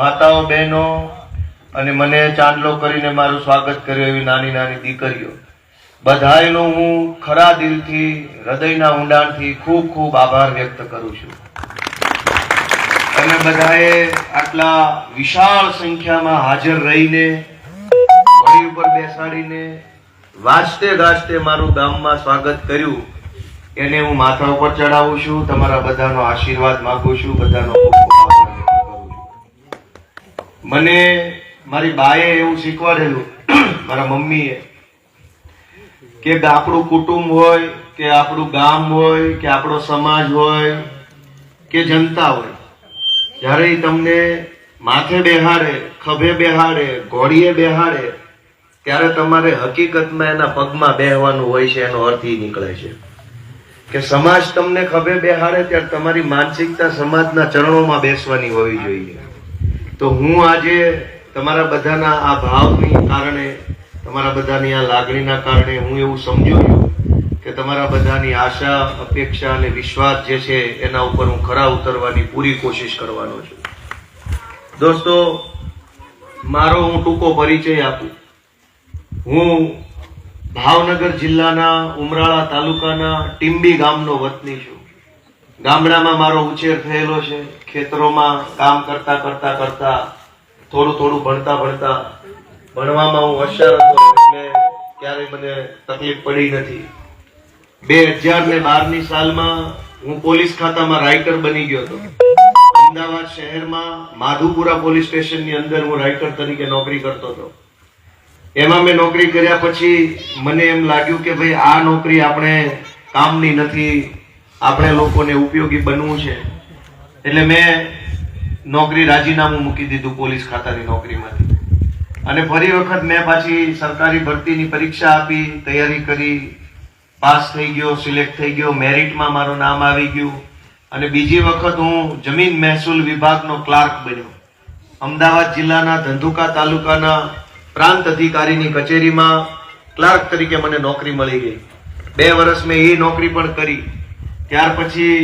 માતાઓ બહેનો અને મને ચાંદલો કરીને મારું સ્વાગત કર્યું એવી નાની નાની દીકરીઓ બધાયનો હું ખરા દિલથી હૃદયના ઊંડાણથી ખૂબ ખૂબ આભાર વ્યક્ત કરું છું. તમે બધાએ આટલા વિશાળ સંખ્યામાં હાજર રહીને વળી ઉપર બેસાડીને વાજતે ગાજતે મારું ગામમાં સ્વાગત કર્યું એને હું માથા ઉપર ચડાવું છું. તમારા બધાનો આશીર્વાદ માંગુ છું. બધાનો ખૂબ ખૂબ આભાર વ્યક્ત કરું છું. મને મારી બાએ એવું શીખવાડેલું, મારા મમ્મીએ, કે આપણું કુટુંબ હોય કે આપણું ગામ હોય કે આપણો સમાજ હોય કે જનતા હોય, જ્યારે તમને માથે બેહાડે, ખભે બેહાડે, ઘોડીએ બેહાડે, ત્યારે તમારે હકીકતમાં એના પગમાં બેહવાનું હોય છે. એનો અર્થ એ નીકળે છે કે સમાજ તમને ખભે બેહાડે ત્યારે તમારી માનસિકતા સમાજના ચરણોમાં બેસવાની હોવી જોઈએ. તો હું આજે તમારા બધાના આ ભાવની કારણે, તમારા બધાની આ લાગણીના કારણે હું એવું સમજુ છું કે તમારા બધાની આશા, અપેક્ષા અને વિશ્વાસ જે છે એના ઉપર હું ખરા ઉતરવાની પૂરી કોશિશ કરવાનો છું. દોસ્તો, મારો હું ટૂંકો પરિચય આપું. હું ભાવનગર જિલ્લાના ઉમરાળા તાલુકાના ટીંબી ગામનો વતની છું. ગામડામાં મારો ઉછેર થયેલો છે. ખેતરોમાં કામ કરતા કરતા કરતા થોડું થોડું ભણતા ભણવામાં હું હોશિયાર હતો, એટલે ક્યારેય મને તકલીફ પડી નથી. 2012ની સાલમાં હું પોલીસ ખાતામાં રાઇટર બની ગયો હતો. અમદાવાદ શહેરમાં માધુપુરા પોલીસ સ્ટેશનની અંદર હું રાઇટર તરીકે નોકરી કરતો હતો. એમાં મેં નોકરી કર્યા પછી મને એમ લાગ્યું કે ભાઈ આ નોકરી આપણે કામની નથી, આપણે લોકોને ઉપયોગી બનવું છે. એટલે મેં નોકરી રાજીનામું મૂકી દીધું પોલીસ ખાતાની નોકરીમાંથી અને ફરી વખત મેં પાછી સરકારી ભરતીની પરીક્ષા આપી, તૈયારી કરી, પાસ થઈ ગયો, સિલેક્ટ થઈ ગયો, મેરિટમાં મારું નામ આવી ગયું અને બીજી વખત હું જમીન મહેસૂલ વિભાગનો ક્લાર્ક બન્યો. અમદાવાદ જિલ્લાના ધંધુકા તાલુકાના પ્રાંત અધિકારીની કચેરીમાં ક્લાર્ક તરીકે મને નોકરી મળી ગઈ. 2 વર્ષ મેં એ નોકરી પણ કરી. ત્યાર પછી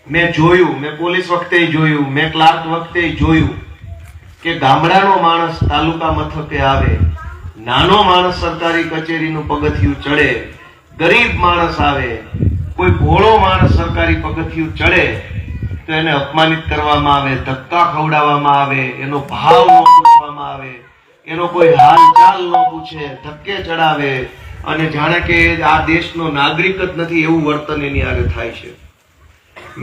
મેં જોયું, મેં પોલીસ વખતે જોયું, મેં ક્લાર્ક વખતે જોયું કે ગામડાનો માણસ તાલુકા મથકે આવે, નાનો માણસ સરકારી કચેરીનું પગથિયું ચડે, ગરીબ માણસ આવે, કોઈ ભોળો માણસ સરકારી પગથિયું ચડે તો એને અપમાનિત કરવામાં આવે, ધક્કા ખવડાવવામાં આવે, એનો ભાવ ન પૂછવામાં આવે, એનો કોઈ હાલચાલ ન પૂછે, ધક્કે ચડાવે અને જાણે કે આ દેશનો નાગરિક જ નથી એવું વર્તન એની આગળ થાય છે.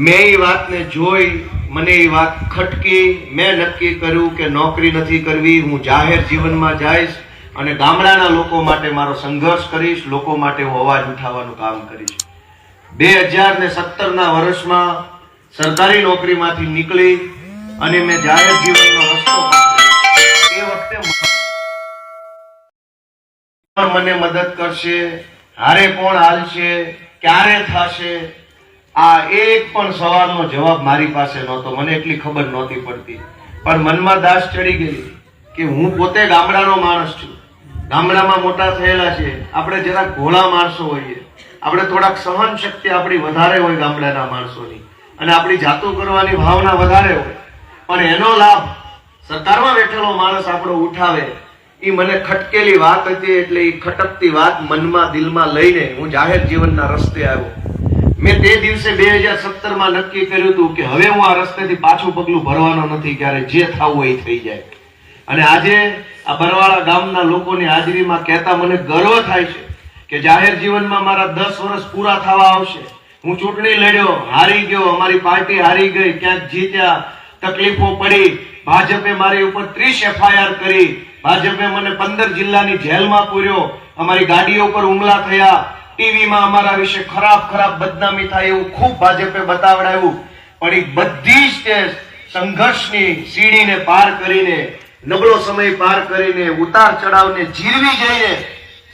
મેં એ વાતને જોઈ, મને એ વાત ખટકી. મેં નક્કી કર્યું કે નોકરી નથી કરવી, હું જાહેર જીવનમાં જઈશ અને ગામડાના લોકો માટે મારો સંઘર્ષ કરીશ, લોકો માટે હું અવાજ ઉઠાવવાનું કામ કરીશ. 2017ના વર્ષમાં સરકારી નોકરીમાંથી નીકળી અને મેં જાહેર જીવનનો રસ્તો પકડ્યો. એ વખતે મને મદદ કરશે, હારે કોણ હાલશે, ક્યારે થશે, આ એક પણ સવાલનો જવાબ મારી પાસે નહોતો. મને એટલી ખબર નહોતી પડતી, પણ મનમાં દાસ ચડી ગઈ કે હું પોતે ગામડાનો માણસ છું, ગામડામાં મોટા થયેલા છે. આપણે જરાક ભોળા માણસો હોઈએ, આપણે થોડાક સહન શક્તિ આપણી વધારે હોય ગામડાના માણસોની અને આપણી જાતું કરવાની ભાવના વધારે હોય, પણ એનો લાભ સરકારમાં બેઠેલો માણસ આપણો ઉઠાવે, એ મને ખટકેલી વાત હતી. એટલે એ ખટકતી વાત મનમાં, દિલમાં લઈને હું જાહેર જીવનના રસ્તે આવ્યો. મેં તે દિવસે 2017માં નક્કી કર્યું હતું કે હવે હું આ રસ્તેથી પાછું પગલું ભરવાનો નથી, ક્યારે જે થવું હોય એ થઈ જાય. અને આજે આ બરવાળા ગામના લોકોની હાજરીમાં કહેતા મને ગર્વ થાય છે કે જાહેર જીવનમાં મારા 10 વર્ષ પૂરા થવા આવશે. હું ચૂંટણી લડ્યો, હારી ગયો, અમારી પાર્ટી હારી ગઈ, ક્યાંક જીત્યા, તકલીફો પડી, ભાજપે મારી ઉપર 30 FIR કરી, ભાજપે મને 15 જિલ્લાની જેલમાં પૂર્યો, અમારી ગાડીઓ પર હુમલા થયા, ટીવીમાં અમારા વિશે ખરાબ બદનામી થાય એવું ખૂબ ભાજપે બતાવડાવ્યું. પણ એ બધી જ તે સંઘર્ષની સીડીને પાર કરીને, નબળો સમય પાર કરીને, ઉતાર ચઢાવને જીરવી જઈને,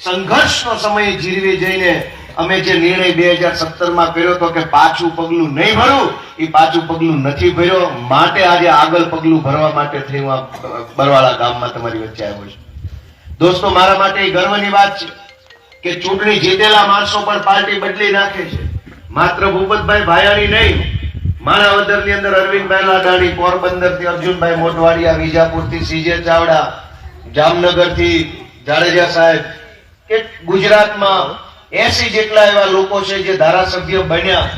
સંઘર્ષનો સમય જીરવી જઈને અમે જે નિર્ણય 2017માં કર્યો હતો કે પાછું પગલું નહીં ભરવું, એ પાછું પગલું નથી ભર્યો. માટે આજે આગળ પગલું ભરવા માટે થઈ હું બરવાળા ગામમાં તમારી વચ્ચે આવ્યો છું. દોસ્તો, મારા માટે એ ગર્વની વાત છે કે ચૂંટણી જીતેલા માણસો પણ પાર્ટી બદલી નાખે છે. માત્ર ભૂપતભાઈ ભાયાણી નહીં, માણાવદર ની અંદર અરવિંદભાઈ લાડાણી, પોરબંદર થી અર્જુનભાઈ મોટવાડિયા, વિજાપુર થી સીજે ચાવડા, જામનગર થી જાડેજા સાહેબ, કે ગુજરાતમાં 80 જેટલા એવા લોકો છે જે ધારાસભ્ય બન્યા,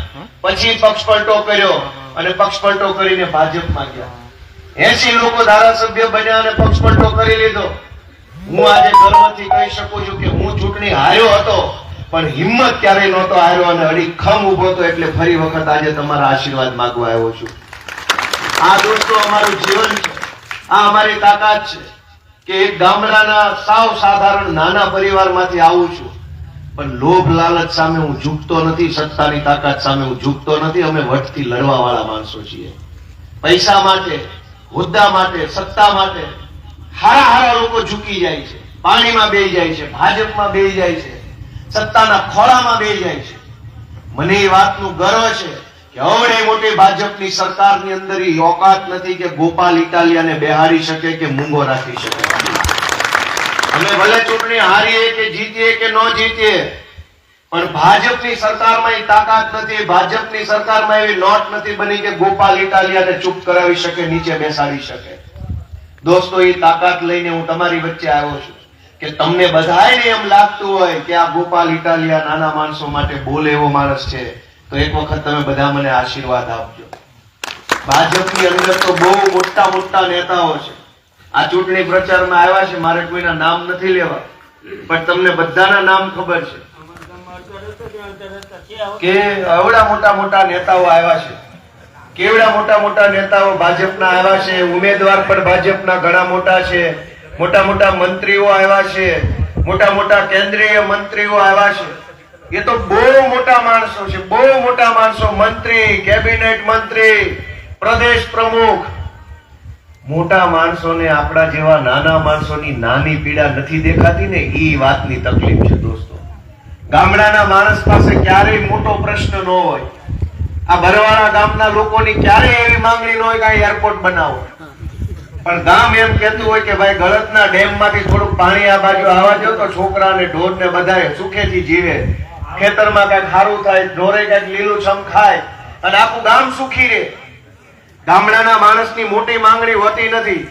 પછી પક્ષપલટો કર્યો અને પક્ષપલટો કરીને ભાજપમાં ગયા. 80 લોકો ધારાસભ્ય બન્યા અને પક્ષપલટો કરી લીધો. હું આજે ગર્વથી કહી શકું છું કે હું ચૂંટણી હાર્યો હતો, પણ હિંમત ક્યારેય નહોતો હાર્યો અને અડીખમ ઉભો હતો. એટલે ફરી વખત આજે તમારા આશીર્વાદ માંગવા આવ્યો છું. આ દોસ્તો અમારું જીવન છે, આ અમારી તાકાત છે કે એક ગામડાના સાવ સાધારણ નાના પરિવારમાંથી આવું છું, પણ લોભ લાલચ સામે હું ઝૂકતો નથી, સત્તાની તાકાત સામે હું ઝૂકતો નથી. અમે વટથી લડવા વાળા માણસો છીએ. પૈસા માટે, હોદ્દા માટે, સત્તા માટે હારા હારા લોકો ઝૂકી જાય છે, પાણીમાં બેહી જાય છે, ભાજપમાં બેહી જાય છે, સત્તાના ખોળામાં બેહી જાય છે. મને એ વાતનું ગર્વ છે કે હવે મોટી ભાજપની સરકારની અંદર એ ઓકાત નથી કે ગોપાલ ઇટાલિયાને બેહાડી શકે કે મૂંગો રાખી શકે. અમે ભલે ચૂંટણી હારીએ કે જીતીએ કે ન જીતીએ, પણ ભાજપની સરકારમાં એ તાકાત નથી, ભાજપની સરકારમાં એવી નોટ નથી બની કે ગોપાલ ઇટાલિયાને ચૂપ કરાવી શકે, નીચે બેસાડી શકે. દોસ્તો, એ તાકાત લઈને હું તમારી વચ્ચે આવ્યો છું કે તમને બધાને એમ લાગતું હોય કે આ ગોપાલ ઇટાલિયા નાના માણસો માટે બોલે એવો માણસ છે, તો એક વખત તમે બધા મને આશીર્વાદ આપજો. ભાજપની અંદર તો બહુ મોટા મોટા નેતાઓ છે. આ ચૂંટણી પ્રચારમાં આવ્યા છે, મારે કોઈના નામ નથી લેવા, પણ તમને બધાના નામ ખબર છે કે એવડા મોટા મોટા નેતાઓ આવ્યા છે, કેવડા મોટા મોટા નેતાઓ ભાજપના આવ્યા છે. ઉમેદવાર પણ ભાજપના ઘણા મોટા છે, મોટા મોટા મંત્રીઓ આવ્યા છે, મોટા મોટા કેન્દ્રીય મંત્રીઓ આવ્યા છે. એ તો બહુ મોટા માણસો છે, બહુ મોટા માણસો, મંત્રી, કેબિનેટ મંત્રી, પ્રદેશ પ્રમુખ. મોટા માણસોને આપણા જેવા નાના માણસોની નાની પીડા નથી દેખાતી ને, એ વાતની તકલીફ છે દોસ્તો. ગામડાના માણસ પાસે ક્યારેય મોટો પ્રશ્ન ન હોય. આ બરવાળા ગામના લોકોની ક્યારેય એવી માંગણી ન હોય કે એરપોર્ટ બનાવો, પણ ગામ એમ કહેતું હોય કે ભાઈ ગળતના ડેમ માંથી થોડુંક પાણી આ બાજુ આવવા દો તો છોકરા ને ઢોર ને બધા સુખેથી જીવે, ખેતરમાં કઈક સારું થાય, ઢોરે કઈક લીલુંછમ ખાય અને આખું ગામ સુખી રહે. ગામડાના માણસની મોટી માંગણી હોતી નથી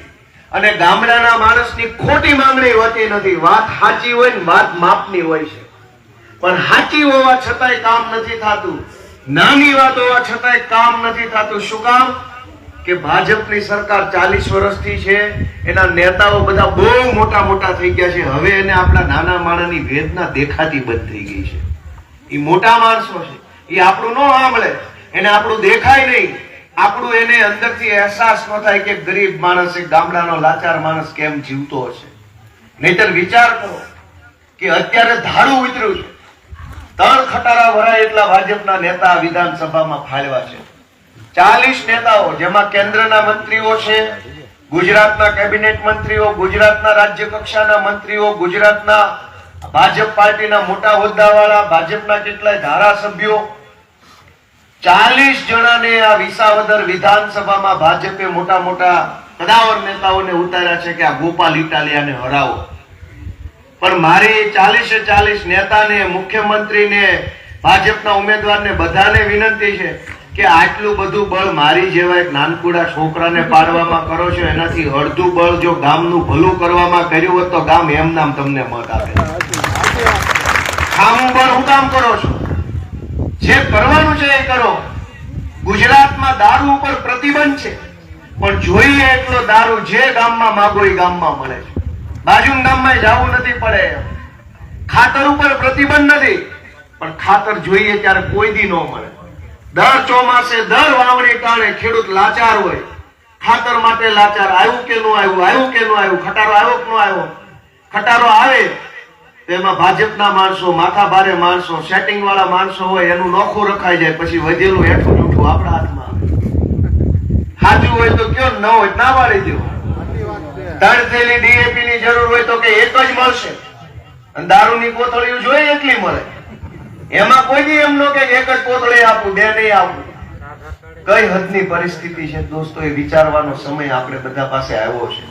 અને ગામડાના માણસની ખોટી માંગણી હોતી નથી. વાત સાચી હોય ને વાત માપની હોય છે, પણ સાચી હોવા છતાંય કામ નથી થતું, નાની વાત હોવા છતાંય કામ નથી થતું. શું કામ? કે ભાજપની સરકાર 40 વર્ષથી છે, એના નેતાઓ બધા બહુ મોટા મોટા થઈ ગયા છે. હવે એને આપણા નાના માણસની વેદના દેખાતી બંધ થઈ ગઈ છે. એ મોટા માણસો છે, એ આપણું ન સાંભળે, એને આપણું દેખાય નહીં, આપણું એને અંદરથી અહેસાસ ન થાય કે ગરીબ માણસ, એક ગામડાનો લાચાર માણસ કેમ જીવતો હશે. નહીતર વિચાર કરો કે અત્યારે ધારું ઉતર્યું છે, 3 ખટારા ભરાય એટલા ભાજપના નેતા વિધાનસભામાં ફાળવા છે. 40 નેતાઓ, જેમાં કેન્દ્રના મંત્રીઓ છે, ગુજરાતના કેબિનેટ મંત્રીઓ, ગુજરાતના રાજ્ય કક્ષાના મંત્રીઓ, ગુજરાતના ભાજપ પાર્ટીના મોટા હોદ્દાવાળા, ભાજપના કેટલાય ધારાસભ્યો, 40 જણાને આ વિસાવદર વિધાનસભામાં ભાજપે મોટા મોટા કદાવર નેતાઓને ઉતાર્યા છે કે આ ગોપાલ ઇટાલિયાને હરાવો. પણ મારી 40 નેતાને, મુખ્યમંત્રીને, ભાજપના ઉમેદવારને બધાને વિનંતી છે કે આટલું બધું બળ મારી જેવા એક નાનકુડા છોકરાને પાડવામાં કરો છો, એનાથી અડધું બળ જો ગામનું ભલું કરવામાં કર્યું હોત તો ગામ એમ નામ તમને મત આપે. ખામું બળ હું કામ કરો છો? જે કરવાનું છે એ કરો. ગુજરાતમાં દારૂ ઉપર પ્રતિબંધ છે, પણ જોઈએ એટલો દારૂ જે ગામમાં માગો એ ગામમાં મળે છે. બાજુના ગામમાં જવું નથી પડે. ખાતર ઉપર પ્રતિબંધ નથી, પણ ખાતર જોઈએ ત્યારે કોઈ દી ન મળે. દર ચોમાસે, દર વાવણી ટાણે ખેડૂત લાચાર હોય, ખાતર માટે લાચાર. આવ્યું કે ન આવ્યું, આવ્યું કે ન આવ્યું, ખટારો આવ્યો કે ન આવ્યો. ખટારો આવે તેમાં ભાજપના માણસો, માથા ભારે માણસો, સેટિંગ વાળા માણસો હોય, એનું નોખું રખાઈ જાય, પછી વધેલું હેઠું જૂઠું આપણા હાથમાં આવે. સાચું હોય તો કયો, ન હોય ના વાળી દો. 3 થેલી ડીએપી ની જરૂર હોય તો કે 1 જ મળશે, અને દારૂની કોથળીઓ જોઈએ એટલી મળે. એમાં કોઈ દી એમ ન કે 1 જ કોથળી આપું, 2 નહીં આપું. કઈ હદની પરિસ્થિતિ છે દોસ્તો, એ વિચારવાનો સમય આપણે બધા પાસે આવ્યો છે.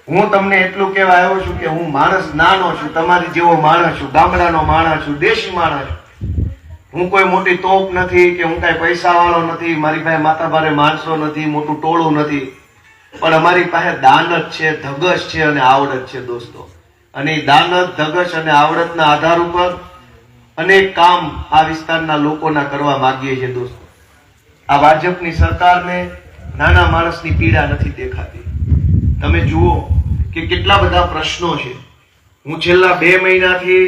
હું તમને એટલું કહેવા આવ્યો છું કે હું માણસ નાનો છું, તમારી જેવો માણસ છું, ગામડાનો માણસ છું, દેશી માણસ છું. હું કોઈ મોટી તોપ નથી કે હું કઈ પૈસા વાળો નથી, મારી પાસે માથા ભારે માણસો નથી, મોટું ટોળું નથી, પણ અમારી પાસે દાનત છે, ધગશ છે અને આવડત છે દોસ્તો. અને એ દાનત, ધગશ અને આવડતના આધાર ઉપર અનેક કામ આ વિસ્તારના લોકોના કરવા માંગીએ છીએ દોસ્તો. આ ભાજપની સરકારને નાના માણસની પીડા નથી દેખાતી. તમે જુઓ કે કેટલા બધા પ્રશ્નો છે. હું છેલ્લા 2 મહિનાથી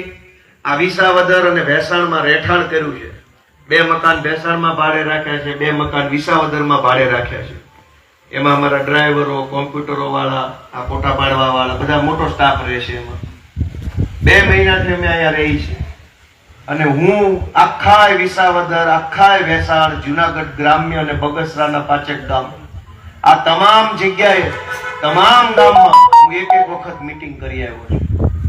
આ વિસાવદર અને ભેસાણમાં રહેઠાણ કર્યું છે. 2 મકાન ભેસાણમાં ભાડે રાખ્યા છે, 2 મકાન વિસાવદરમાં ભાડે રાખ્યા છે. એમાં અમારા ડ્રાઈવરો, કોમ્પ્યુટરો વાળા, આ ફોટા પાડવા વાળા બધા મોટો સ્ટાફ રહે છે. એમાં 2 મહિનાથી અમે અહીંયા રહી છે. અને હું આખા વિસાવદર, આખા ભેસાણ, જુનાગઢ ગ્રામ્ય અને બગસરાના 5 ગામ, આ તમામ જગ્યાએ, તમામ ગામમાં હું એક વખત મીટિંગ કરી આવ્યો છું.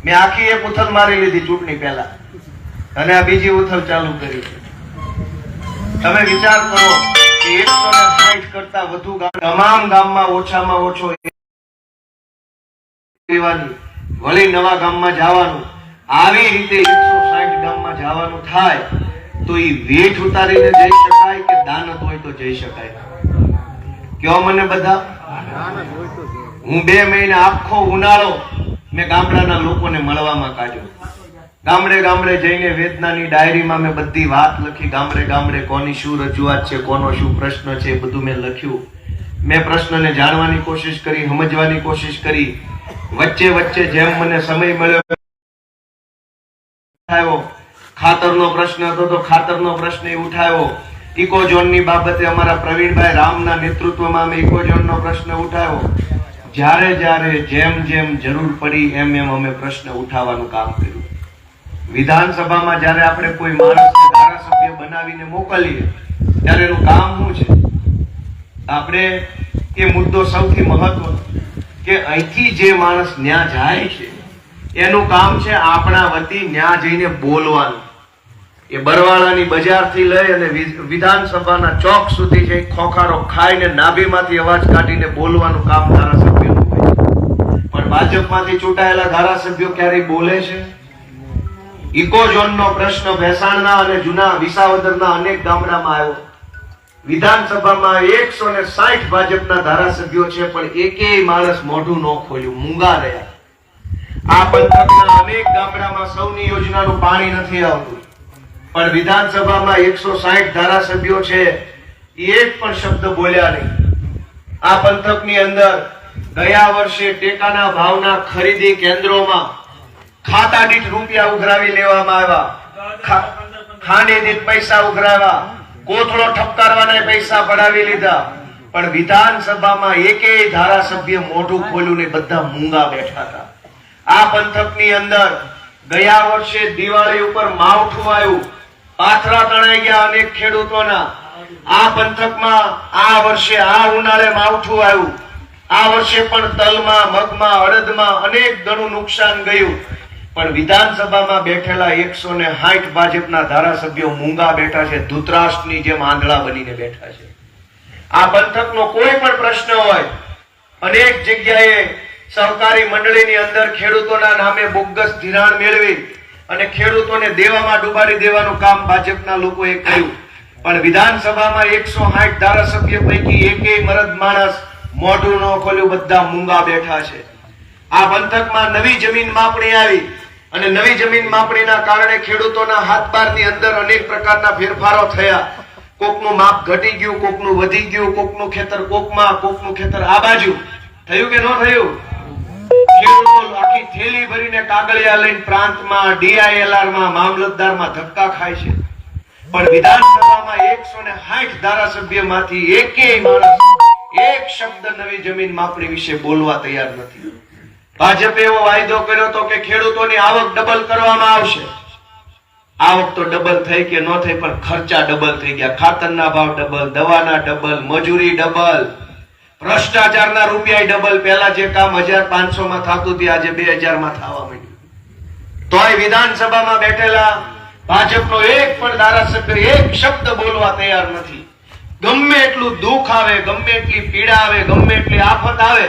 મેં આખી એક ઉથલ મારી લીધી ચૂંટણી પહેલા, અને આ બીજી ઉથલ ચાલુ કરી છે. તમે વિચાર કરો કે 160 કરતા વધુ ગામ, તમામ ગામમાં ઓછામાં ઓછો વળી નવા ગામમાં જવાનું, આવી રીતે 160 ગામમાં જવાનું થાય તો એ વેઠ ઉતારીને જઈ શકાય કે દાનત હોય તો જઈ શકાય? કયો મને બધા. હું 2 મહિના આખો ઉનાળો મેં ગામડાના લોકોને મળવામાં કાઢ્યો. ગામડે ગામડે જઈને વેદનાની ડાયરીમાં મેં બધી વાત લખી. ગામડે ગામડે કોની શું રજૂઆત છે, કોનો શું પ્રશ્ન છે, બધું મેં લખ્યું. મેં પ્રશ્નને જાણવાની કોશિશ કરી, સમજવાની કોશિશ કરી. વચ્ચે વચ્ચે જેમ મને સમય મળ્યો, ખાતરનો પ્રશ્ન હતો તો ખાતરનો પ્રશ્ન ઉઠાવ્યો. ઇકોઝોનની બાબતે અમારા પ્રવીણભાઈ રામના નેતૃત્વમાં અમે ઇકોઝોનનો પ્રશ્ન ઉઠાવ્યો. જ્યારે જ્યારે જેમ જેમ જરૂર પડી એમ એમ અમે પ્રશ્ન ઉઠાવવાનું કામ કર્યું. વિધાનસભામાં જ્યારે આપણે કોઈ માણસને ધારાસભ્ય બનાવીને મોકલીએ ત્યારે એનું કામ શું છે? આપણે એ મુદ્દો સૌથી મહત્વનો કે અહીંથી જે માણસ ન્યા જાય છે એનું કામ છે આપણા વતી ન્યા જઈને બોલવાનું. એ બરવાળાની બજારથી લઈ અને વિધાનસભાના ચોક સુધી જઈ ખોખારો ખાઈને નાભીમાંથી અવાજ કાઢીને બોલવાનું કામ ધારાસભ્યનું હોય. પણ ભાજપમાંથી ચૂંટાયેલા ધારાસભ્યો ક્યારેય બોલે છે? ઇકોઝોનનો પ્રશ્ન ભેસાણના અને જૂના વિસાવદરના અનેક ગામડામાં આવ્યો. વિધાનસભામાં 160 ભાજપના ધારાસભ્યો છે, પણ એકેય માણસ મોઢું ન ખોલ્યું, મૂંગા રહ્યા. આ પંથકના અનેક ગામડામાં સૌની યોજનાનું પાણી નથી આવતું, પણ વિધાનસભામાં 160 ધારાસભ્યો છે, એક પણ શબ્દ બોલ્યા નહીં. આ પંથકની અંદર ગયા વર્ષે ટેકાના ભાવના ખરીદી કેન્દ્રોમાં ખાતા દીઠ રૂપિયા ઉઘરાવી લેવામાં આવ્યા, ખાંડી દીઠ પૈસા ઉઘરાવ્યા, કોથળો ઠપકારવાના પૈસા પડાવી લીધા, પણ વિધાનસભામાં એકેય ધારાસભ્ય મોઢું ખોલ્યું નહીં, બધા મૂંગા બેઠા હતા. આ પંથકની અંદર ગયા વર્ષે દિવાળી ઉપર માવઠું આવ્યું, પાથરા તણાઈ ગયા અનેક ખેડૂતોના. આ પંથકમાં આ વર્ષે આ ઉનાળે માવઠું આવ્યું. આ વર્ષે પણ તલમાં, મગમાં, અડદમાં અનેક ગણું નુકસાન ગયું, પણ વિધાનસભામાં બેઠેલા 160 ભાજપના ધારાસભ્યો મૂંગા બેઠા છે, ધૂતરાષ્ટ્રની જેમ આંધળા બનીને બેઠા છે. આ પંથકનો કોઈ પણ પ્રશ્ન હોય, અનેક જગ્યાએ સહકારી મંડળીની અંદર ખેડૂતોના નામે બોગસ ધિરાણ મેળવી અને ખેડૂતોને દેવામાં ડૂબાડી દેવાનું કામ ભાજપના લોકોએ કર્યું, પણ વિધાનસભામાં 160 ધારાસભ્ય પૈકી એકેય મરદ માણસ મોઢું ન ખોલ્યું, બધા મૂંગા બેઠા છે. આ પંથકમાં નવી જમીન માપણી આવી અને નવી જમીન માપણીના કારણે ખેડૂતોના હાથબારની અંદર અનેક પ્રકારના ફેરફારો થયા. કોકનું માપ ઘટી ગયું, કોકનું વધી ગયું, કોકનું ખેતર કોકમાં, કોકનું ખેતર આ બાજુ. થયું કે ન થયું? ખેડૂતો આખી થેલી ભરીને કાગળિયા લઈને પ્રાંતમાં, ડીઆઈએલઆરમાં, મામલતદારમાં ધક્કા ખાય છે, પણ વિધાનસભામાં 160 ધારાસભ્યમાંથી એકેય માણસ એક શબ્દ નવી જમીન માપણી વિશે બોલવા તૈયાર નથી. ભાજપે એવો વાયદો કર્યો હતો કે ખેડૂતોની આવક ડબલ કરવામાં આવશે. આવક તો ડબલ થઈ કે ન થઈ, પણ ખર્ચા ડબલ થઈ ગયા. ખાતરના ભાવ ડબલ, દવાના ડબલ, મજૂરી ડબલ, ભ્રષ્ટાચારના રૂપિયા ડબલ. પહેલા જે કામ 1500 માં થતું હતું આજે 2000 માં થવા માંડ્યું. તોય વિધાનસભામાં બેઠેલા ભાજપનો એક પણ ધારાસભ્ય એક શબ્દ બોલવા તૈયાર નથી. ગમે એટલું દુઃખ આવે, ગમે એટલી પીડા આવે, ગમે એટલી આફત આવે,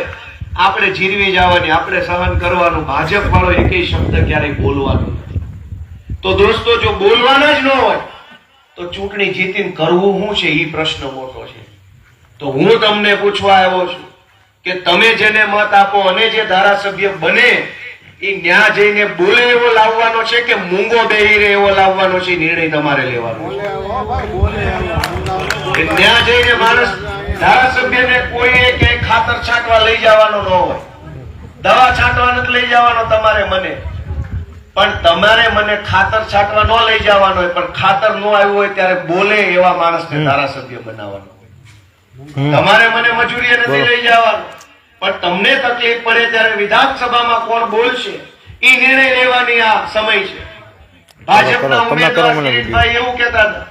આપણે જીરવી જવાની, આપણે સહન કરવાનું. ભાજપ વાળો એકેય શબ્દ ક્યારેય બોલવાનો નથી. તો દોસ્તો, જો બોલવાના જ ન હોય તો ચૂંટણી જીતીને કરવું શું છે એ પ્રશ્ન મોટો છે. તો હું તમને પૂછવા આવ્યો છું કે તમે જેને મત આપો અને જે ધારાસભ્ય બને એ ન્યા જઈને બોલે એવો લાવવાનો છે કે મૂંગો બેહી રહે એવો લાવવાનો છે? નિર્ણય તમારે લેવાનો છે. ન્યા જઈને માણસ ધારાસભ્યને કોઈએ ક્યાંય ખાતર છાંટવા લઈ જવાનો ન હોય, દવા છાંટવા નથી લઈ જવાનો તમારે મને, પણ તમારે મને ખાતર છાંટવા ન લઈ જવાનો હોય, પણ ખાતર ન આવ્યું હોય ત્યારે બોલે એવા માણસને ધારાસભ્ય બનાવવાનો હોય. તમારે મને મજૂરીએ નથી લઈ જવાનું, પણ તમને તકલીફ પડે ત્યારે વિધાનસભામાં કોણ બોલશે એ નિર્ણય લેવાની આ સમય છે. ભાજપના ઉમેદવાર કિરીટભાઈ એવું કહેતા હતા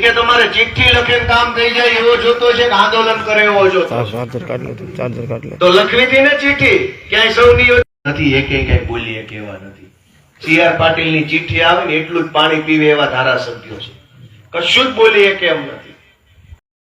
કે તમારે ચિઠ્ઠી લખીને કામ થઈ જાય એવો જોતો છે કે આંદોલન કરે એવો જોતો? તો લખવી હતી ને ચિઠ્ઠી, ક્યાંય સૌની નથી, એકે કઈ બોલીએ કેવા નથી. CR પાટીલની ચિઠ્ઠી આવે ને એટલું જ પાણી પીવે એવા ધારાસભ્યો છે, કશું જ બોલીએ કેમ નથી.